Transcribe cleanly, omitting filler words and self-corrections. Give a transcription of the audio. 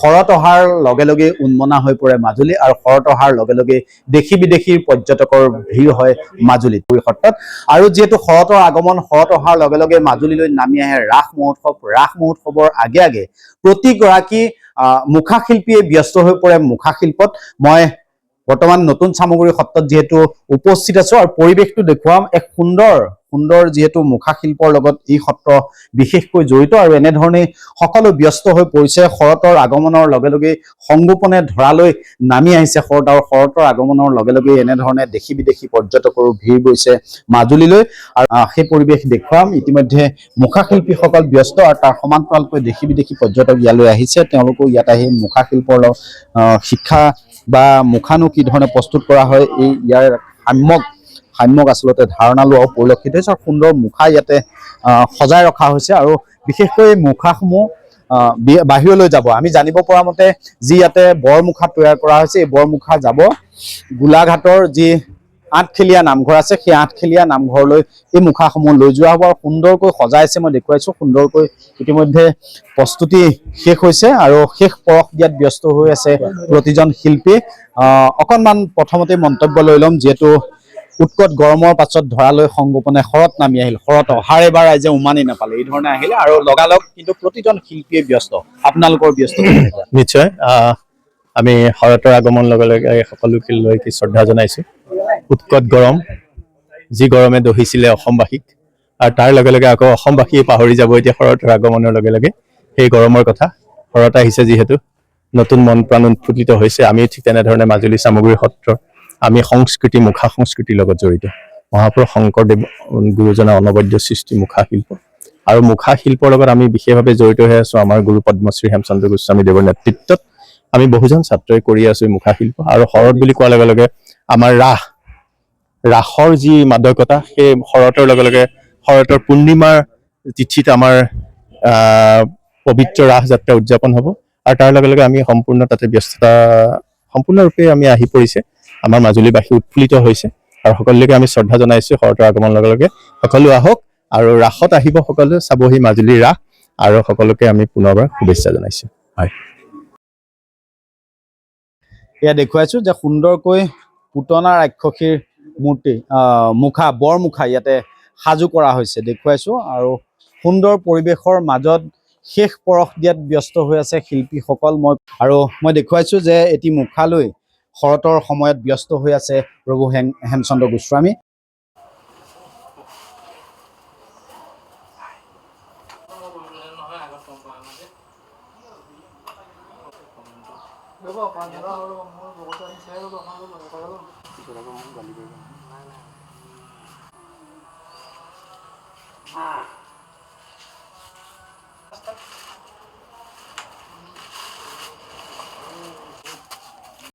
শৰত অহাৰ লগে লগে উন্মনা হৈ পৰে মাজুলী আৰু শৰত অহাৰ লগে লগে দেশী বিদেশীৰ পৰ্যটকৰ ভিৰ হয় মাজুলীত সত্ৰত আৰু যিহেতু শৰতৰ আগমন শৰত অহাৰ লগে লগে মাজুলীলৈ নামি আহে ৰাস মহোৎসৱৰ আগে আগে প্ৰতিগৰাকী মুখা শিল্পীয়ে ব্যস্ত হৈ পৰে মুখা শিল্পত মই বৰ্তমান নতুন চামগুৰি সত্ৰত যেহেতু উপস্থিত আছো আৰু পৰিৱেশটো দেখুৱাম এক সুন্দৰ যেহেতু মুখা শিল্পৰ লগত এই সত্ৰ বিশেষকৈ জড়িত আৰু এনেধৰণে সকলো ব্যস্ত হৈ পৰিছে শৰতৰ আগমনৰ লগে লগে সংগোপনে ধৰালৈ নামি আহিছে শৰত আৰু শৰতৰ আগমনৰ লগে লগে এনেধৰণে দেশী বিদেশী পৰ্যটকৰো ভিৰ গৈছে মাজুলীলৈ আৰু সেই পৰিৱেশ দেখুৱাম ইতিমধ্যে মুখা শিল্পীসকল ব্যস্ত আৰু তাৰ সমান্তৰালকৈ দেশী বিদেশী পৰ্যটক ইয়ালৈ আহিছে তেওঁলোকো ইয়াত আহি মুখা শিল্পৰ শিক্ষা বা মুখানো কি ধৰণে প্ৰস্তুত কৰা হয় এই ইয়াৰ সাম্যক আচলতে ধাৰণা লোৱাও পৰিলক্ষিত হৈছে আৰু সুন্দৰ মুখা ইয়াতে সজাই ৰখা হৈছে আৰু বিশেষকৈ মুখাসমূহ বাহিৰলৈ যাব আমি জানিব পৰা মতে যি ইয়াতে বৰ মুখা তৈয়াৰ কৰা হৈছে এই বৰ মুখা যাব গোলাঘাটৰ যি আঠখেলীয়া নামঘৰ আছে সেই আঠখেলীয়া নামঘৰলৈ এই মুখাসমূহ লৈ যোৱা হ'ব আৰু সুন্দৰকৈ সজাইছে মই দেখুৱাইছো সুন্দৰকৈ ইতিমধ্যে প্ৰস্তুতি শেষ হৈছে আৰু শেষ পৰশ দিয়াত ব্যস্ত হৈ আছে প্ৰতিজন শিল্পী অকণমান প্ৰথমতে মন্তব্য লৈ ল'ম যিহেতু উৎকট গৰমৰ পাছত ধৰালৈ সংগোপনে শৰত নামি আহিল শৰত অহাৰ এবাৰ ৰাইজে উমানি নাপালে এই ধৰণে আহিলে আৰু লগালগ কিন্তু প্ৰতিজন শিল্পীয়ে ব্যস্ত আপোনালোকৰ ব্যস্ত নিশ্চয় আমি শৰতৰ আগমন লগে লগে সকলোকে লৈ শ্ৰদ্ধা জনাইছো উৎকট গৰম যি গৰমে দহিছিলে অসমবাসীক আৰু তাৰ লগে লগে আকৌ অসমবাসীয়ে পাহৰি যাব এতিয়া শৰতৰ আগমনৰ লগে লগে সেই গৰমৰ কথা শৰত আহিছে যিহেতু নতুন মন প্ৰাণ উৎফুল্লিত হৈছে আমি ঠিক তেনেধৰণে মাজুলী চামগুৰি সত্ৰ আমি সংস্কৃতি মুখা সংস্কৃতিৰ লগত জড়িত মহাপুৰুষ শংকৰদেৱ গুৰুজনাৰ অনবদ্য সৃষ্টি মুখা শিল্প আৰু মুখা শিল্পৰ লগত আমি বিশেষভাৱে জড়িত হৈ আছো আমাৰ গুৰু পদ্মশ্ৰী হেমচন্দ্ৰ গোস্বামী দেৱৰ নেতৃত্বত আমি বহুজন ছাত্ৰই কৰি আছো মুখা শিল্প আৰু শৰৎ বুলি কোৱাৰ লগে লগে আমাৰ ৰাসৰ যি মাদকতা সেই শৰতৰ লগে লগে শৰতৰ পূৰ্ণিমাৰ তিথিত আমাৰ পবিত্ৰ ৰাস যাত্ৰা উদযাপন হ'ব আৰু তাৰ লগে লগে আমি সম্পূৰ্ণ তাতে ব্যস্ততা সম্পূৰ্ণৰূপে আমি আহি পৰিছে আমাৰ মাজুলীবাসী উৎফুল্লিত হৈছে আৰু সকলোকে আমি শ্ৰদ্ধা জনাইছো শৰতৰ আগমনৰ লগে লগে সকলো আহক আৰু ৰাসত আহিব সকলোৱে চাবহি মাজুলীৰ ৰাস আৰু সকলোকে আমি পুনৰবাৰ শুভেচ্ছা জনাইছো হয় এয়া দেখুৱাইছো যে সুন্দৰকৈ পুতনা ৰাক্ষসীৰ মূৰ্তি মুখা বৰ মুখা ইয়াতে সাজু কৰা হৈছে দেখুৱাইছো আৰু সুন্দৰ পৰিৱেশৰ মাজত শেষ পৰশ দিয়াত ব্যস্ত হৈ আছে শিল্পীসকল মই দেখুৱাইছো যে এটি মুখালৈ শৰতৰ সময়ত ব্যস্ত হৈ আছে প্ৰভু হেমচন্দ্ৰ গোস্বামী